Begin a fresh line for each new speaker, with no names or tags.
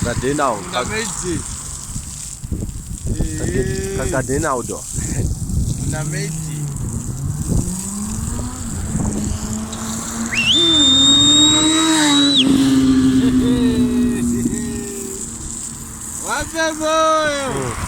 Casadena o.
Na meiji.
Casadena o do.
Na meiji. Wape moyo.